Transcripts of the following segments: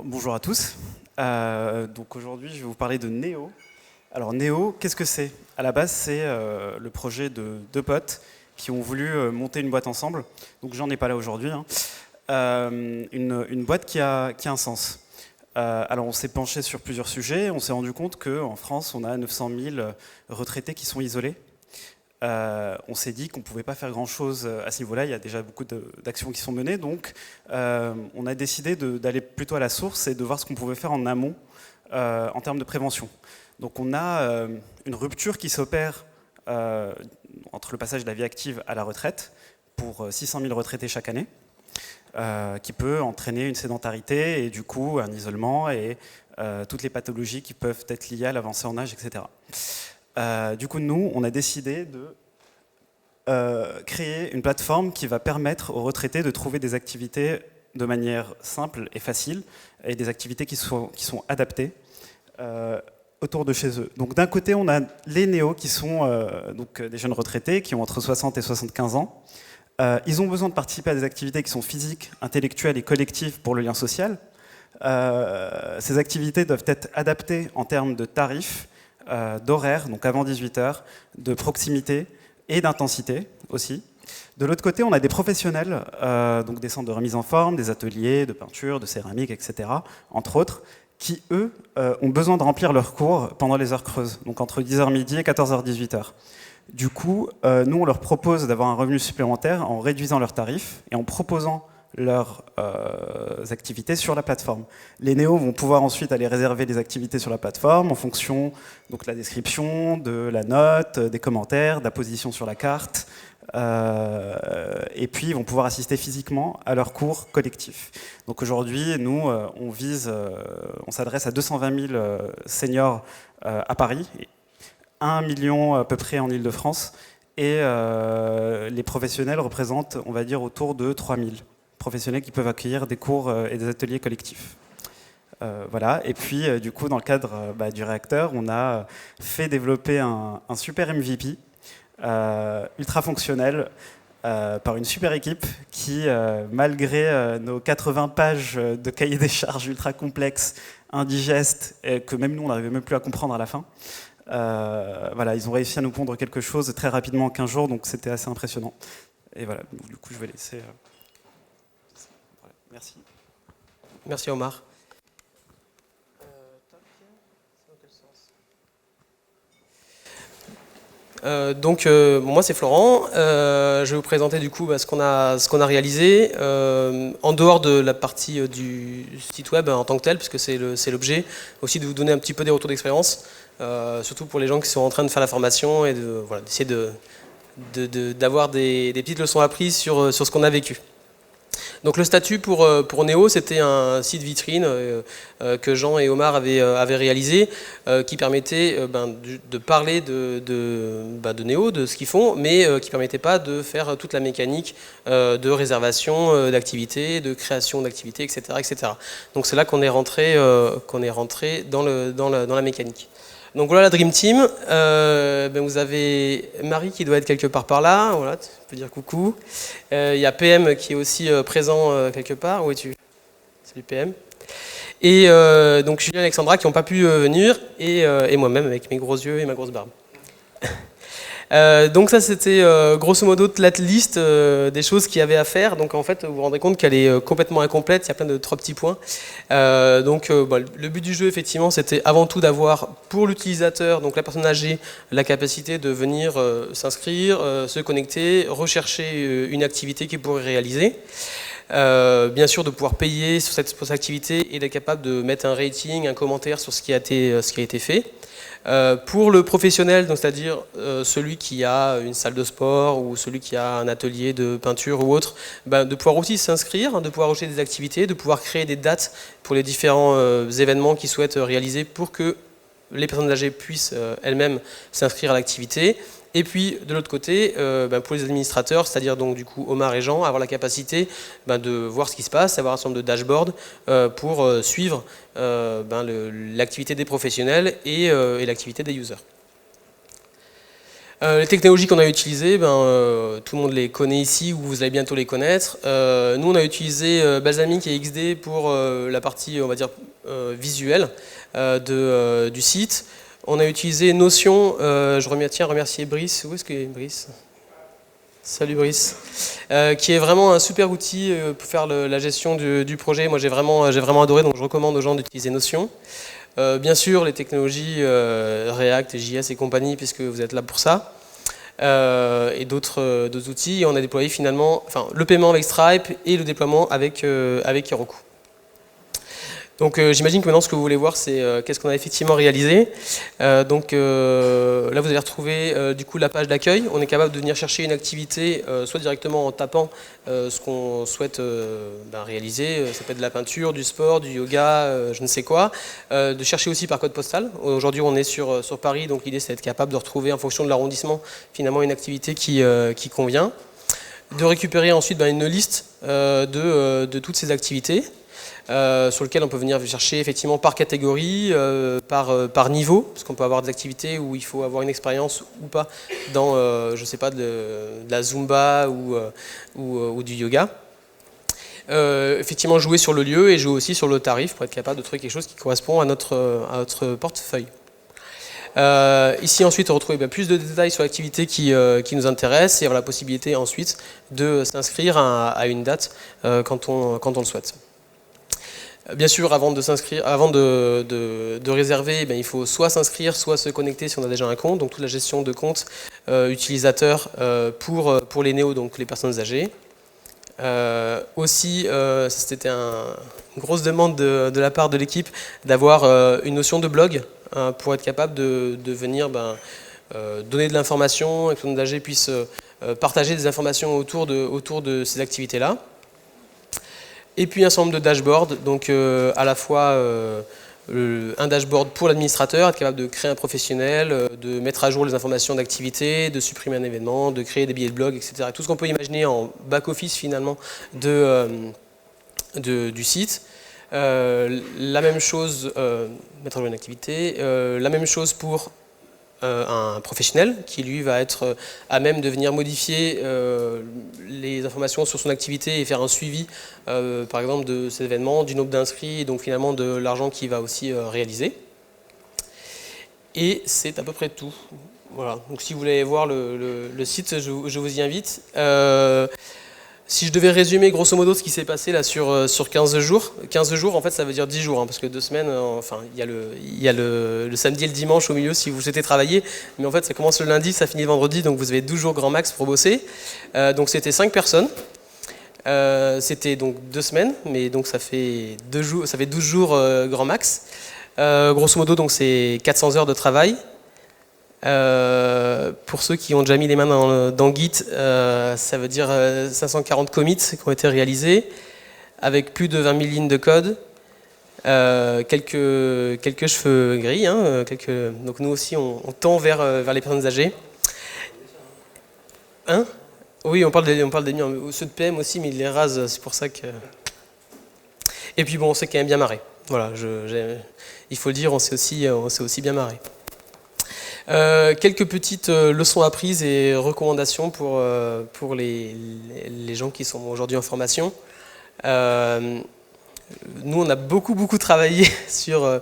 Alors, bonjour à tous. Donc aujourd'hui, je vais vous parler de Neo. Alors Neo, qu'est-ce que c'est? À la base, c'est le projet de deux potes qui ont voulu monter une boîte ensemble. Donc j'en ai pas là aujourd'hui. Hein. Une boîte qui a un sens. Alors on s'est penché sur plusieurs sujets. On s'est rendu compte qu'en France, on a 900 000 retraités qui sont isolés. On s'est dit qu'on ne pouvait pas faire grand-chose à ce niveau-là. Il y a déjà beaucoup d'actions qui sont menées. Donc, on a décidé d'aller plutôt à la source et de voir ce qu'on pouvait faire en amont en termes de prévention. Donc, on a une rupture qui s'opère entre le passage de la vie active à la retraite pour 600 000 retraités chaque année, qui peut entraîner une sédentarité et du coup un isolement et toutes les pathologies qui peuvent être liées à l'avancée en âge, etc. Du coup, nous, on a décidé de créer une plateforme qui va permettre aux retraités de trouver des activités de manière simple et facile, et des activités qui sont adaptées autour de chez eux. Donc d'un côté, on a les néos, qui sont donc des jeunes retraités, qui ont entre 60 et 75 ans. Ils ont besoin de participer à des activités qui sont physiques, intellectuelles et collectives pour le lien social. Ces activités doivent être adaptées en termes de tarifs, d'horaire, donc avant 18h, de proximité et d'intensité aussi. De l'autre côté, on a des professionnels, donc des centres de remise en forme, des ateliers de peinture, de céramique, etc., entre autres, qui, eux, ont besoin de remplir leurs cours pendant les heures creuses, donc entre 10h midi et 14h 18h. Du coup, nous, on leur propose d'avoir un revenu supplémentaire en réduisant leurs tarifs et en proposant leurs activités sur la plateforme. Les néos vont pouvoir ensuite aller réserver les activités sur la plateforme en fonction donc, de la description, de la note, des commentaires, de la position sur la carte, et puis ils vont pouvoir assister physiquement à leurs cours collectifs. Donc aujourd'hui, nous, on s'adresse à 220 000 seniors à Paris, 1 million à peu près en Île-de-France, et les professionnels représentent, on va dire, autour de 3 000 professionnels qui peuvent accueillir des cours et des ateliers collectifs. Voilà. Et puis, du coup, dans le cadre du réacteur, on a fait développer un super MVP ultra fonctionnel par une super équipe qui, malgré nos 80 pages de cahier des charges ultra complexes, indigestes, et que même nous, on n'arrivait même plus à comprendre à la fin, voilà, ils ont réussi à nous pondre quelque chose très rapidement en 15 jours, donc c'était assez impressionnant. Et voilà, donc, du coup, je vais laisser... Merci. Merci Omar. Moi c'est Florent, je vais vous présenter du coup ce qu'on a réalisé en dehors de la partie du site web en tant que tel, puisque c'est l'objet, aussi de vous donner un petit peu des retours d'expérience, surtout pour les gens qui sont en train de faire la formation et d'essayer d'avoir des petites leçons apprises sur ce qu'on a vécu. Donc le statut pour Neo, c'était un site vitrine que Jean et Omar avaient réalisé, qui permettait de parler de Neo, de ce qu'ils font, mais qui ne permettait pas de faire toute la mécanique de réservation d'activités, de création d'activités, etc., etc. Donc c'est là qu'on est rentré dans la mécanique. Donc voilà la Dream Team. Vous avez Marie qui doit être quelque part par là. Voilà, tu peux dire coucou. Il y a PM qui est aussi présent quelque part. Où es-tu? Salut PM. Et donc Julien et Alexandra qui n'ont pas pu venir. Et moi-même avec mes gros yeux et ma grosse barbe. Donc ça c'était grosso modo la liste des choses qu'il y avait à faire. Donc en fait vous vous rendez compte qu'elle est complètement incomplète, il y a plein de 3 petits points. Le but du jeu effectivement c'était avant tout d'avoir pour l'utilisateur, donc la personne âgée, la capacité de venir s'inscrire, se connecter, rechercher une activité qu'il pourrait réaliser. Bien sûr de pouvoir payer sur cette activité et d'être capable de mettre un rating, un commentaire sur ce qui a été fait. Pour le professionnel, c'est-à-dire celui qui a une salle de sport ou celui qui a un atelier de peinture ou autre, de pouvoir aussi s'inscrire, de pouvoir rechercher des activités, de pouvoir créer des dates pour les différents événements qu'ils souhaitent réaliser pour que les personnes âgées puissent elles-mêmes s'inscrire à l'activité. Et puis de l'autre côté, pour les administrateurs, c'est-à-dire donc du coup Omar et Jean, avoir la capacité de voir ce qui se passe, avoir un certain nombre de dashboards pour suivre l'activité des professionnels et l'activité des users. Les technologies qu'on a utilisées, tout le monde les connaît ici, ou vous allez bientôt les connaître. Nous, on a utilisé Balsamiq et XD pour la partie, on va dire, visuelle du site. On a utilisé Notion. Tiens, remercier Brice. Où est-ce que Brice ? Salut Brice. Qui est vraiment un super outil pour faire la gestion du projet. Moi, j'ai vraiment adoré, donc je recommande aux gens d'utiliser Notion. Bien sûr, les technologies React, JS et compagnie, puisque vous êtes là pour ça. Et d'autres outils. Et on a déployé finalement le paiement avec Stripe et le déploiement avec Heroku. Donc j'imagine que maintenant ce que vous voulez voir c'est qu'est-ce qu'on a effectivement réalisé. Là vous allez retrouver du coup la page d'accueil. On est capable de venir chercher une activité soit directement en tapant ce qu'on souhaite réaliser. Ça peut être de la peinture, du sport, du yoga, je ne sais quoi. De chercher aussi par code postal. Aujourd'hui on est sur Paris, donc l'idée c'est d'être capable de retrouver en fonction de l'arrondissement finalement une activité qui convient. De récupérer ensuite une liste de toutes ces activités. Sur lequel on peut venir chercher effectivement par catégorie, par niveau, parce qu'on peut avoir des activités où il faut avoir une expérience ou pas dans, je sais pas, de la Zumba ou du yoga. Effectivement jouer sur le lieu et jouer aussi sur le tarif pour être capable de trouver quelque chose qui correspond à notre portefeuille. Ici ensuite on retrouve plus de détails sur l'activité qui nous intéresse et avoir la possibilité ensuite de s'inscrire à une date quand on le souhaite. Bien sûr, avant de réserver, il faut soit s'inscrire, soit se connecter si on a déjà un compte. Donc toute la gestion de compte utilisateur pour les néos, donc les personnes âgées. Aussi, c'était une grosse demande de la part de l'équipe d'avoir une notion de blog pour être capable de venir donner de l'information et que les personnes âgées puissent partager des informations autour de ces activités-là. Et puis un certain nombre de dashboards, donc à la fois un dashboard pour l'administrateur, être capable de créer un professionnel, de mettre à jour les informations d'activité, de supprimer un événement, de créer des billets de blog, etc. Tout ce qu'on peut imaginer en back-office finalement du site. La même chose, mettre à jour une activité, la même chose pour un professionnel qui lui va être à même de venir modifier les informations sur son activité et faire un suivi par exemple de cet événement, du nombre d'inscrits et donc finalement de l'argent qu'il va aussi réaliser. Et c'est à peu près tout. Voilà. Donc si vous voulez voir le site, je vous y invite. Si je devais résumer grosso modo ce qui s'est passé là sur 15 jours en fait ça veut dire 10 jours, parce que 2 semaines, il y a le samedi et le dimanche au milieu si vous souhaitez travailler, mais en fait ça commence le lundi, ça finit le vendredi, donc vous avez 12 jours grand max pour bosser. Donc c'était 5 personnes, c'était donc 2 semaines, mais donc ça fait 12 jours grand max. Grosso modo donc c'est 400 heures de travail. Pour ceux qui ont déjà mis les mains dans Git, ça veut dire 540 commits qui ont été réalisés, avec plus de 20 000 lignes de code, quelques cheveux gris, donc nous aussi on tend vers les personnes âgées. Hein? Oui, on parle des miens, ceux de PM aussi, mais ils les rasent, c'est pour ça que... Et puis bon, on s'est quand même bien marré. Voilà, il faut le dire, on s'est aussi bien marré. Quelques petites leçons apprises et recommandations pour les gens qui sont aujourd'hui en formation. Nous, on a beaucoup travaillé sur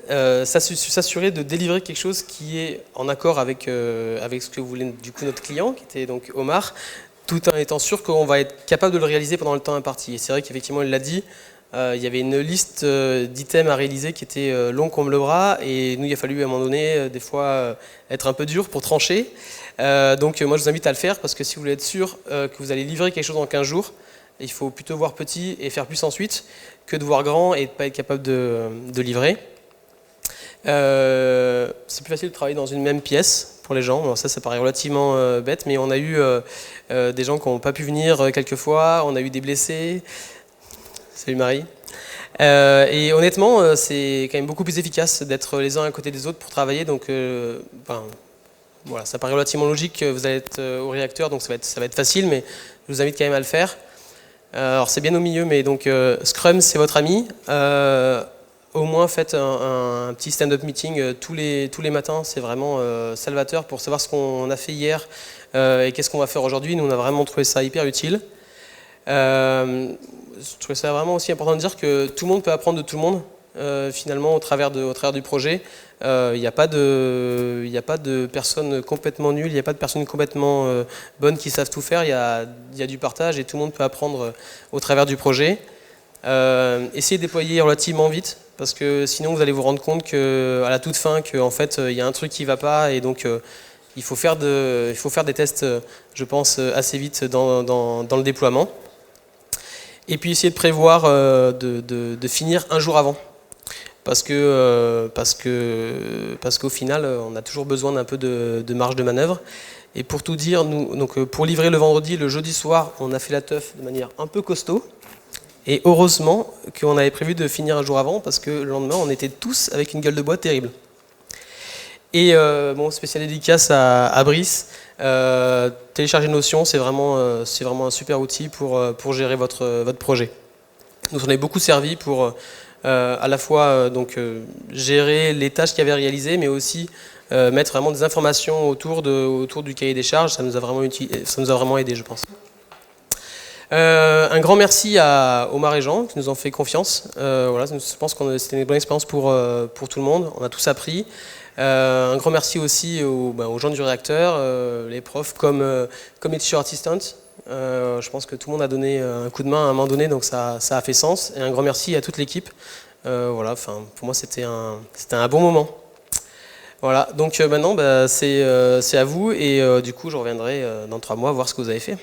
s'assurer de délivrer quelque chose qui est en accord avec ce que voulait du coup notre client, qui était donc Omar, tout en étant sûr qu'on va être capable de le réaliser pendant le temps imparti. Et c'est vrai qu'effectivement, il l'a dit, il y avait une liste d'items à réaliser qui était longue comme le bras, et nous il a fallu à un moment donné des fois être un peu dur pour trancher. Donc moi je vous invite à le faire, parce que si vous voulez être sûr que vous allez livrer quelque chose en 15 jours, il faut plutôt voir petit et faire plus ensuite que de voir grand et de ne pas être capable de livrer. C'est plus facile de travailler dans une même pièce pour les gens. Alors ça paraît relativement bête, mais on a eu des gens qui n'ont pas pu venir quelques fois, on a eu des blessés. Salut Marie. Et honnêtement, c'est quand même beaucoup plus efficace d'être les uns à côté des autres pour travailler. Donc, voilà, ça paraît relativement logique que vous allez être au réacteur, donc ça va être facile, mais je vous invite quand même à le faire. Alors c'est bien au milieu, mais donc Scrum c'est votre ami. au moins faites un petit stand-up meeting tous les matins, c'est vraiment salvateur pour savoir ce qu'on a fait hier et qu'est-ce qu'on va faire aujourd'hui. Nous, on a vraiment trouvé ça hyper utile. Je trouvais ça vraiment aussi important de dire que tout le monde peut apprendre de tout le monde, finalement, au travers du projet. Il n'y a pas de personnes complètement nulles, il n'y a pas de personnes complètement bonnes qui savent tout faire, il y a du partage et tout le monde peut apprendre au travers du projet. Essayez de déployer relativement vite, parce que sinon vous allez vous rendre compte à la toute fin qu'en fait il y a un truc qui ne va pas, et donc il faut faire des tests, je pense, assez vite dans le déploiement. Et puis essayer de prévoir de finir un jour avant. Parce qu'au final, on a toujours besoin d'un peu de marge de manœuvre. Et pour tout dire, pour livrer le vendredi, le jeudi soir, on a fait la teuf de manière un peu costaud. Et heureusement qu'on avait prévu de finir un jour avant, parce que le lendemain, on était tous avec une gueule de bois terrible. Et spécial dédicace à Brice. Télécharger Notion, c'est vraiment un super outil pour gérer votre projet. Nous en a beaucoup servi pour à la fois gérer les tâches qu'il y avait réalisées, mais aussi mettre vraiment des informations autour du cahier des charges. Ça nous a vraiment aidé, je pense. Un grand merci à Omar et Jean qui nous ont fait confiance. Je pense que c'était une bonne expérience pour tout le monde. On a tous appris. Un grand merci aussi aux gens du réacteur, les profs comme Teacher Assistant. Je pense que tout le monde a donné un coup de main à un moment donné, donc ça a fait sens. Et un grand merci à toute l'équipe. Pour moi, c'était un bon moment. Voilà, donc maintenant, c'est à vous, et du coup, je reviendrai dans 3 mois voir ce que vous avez fait.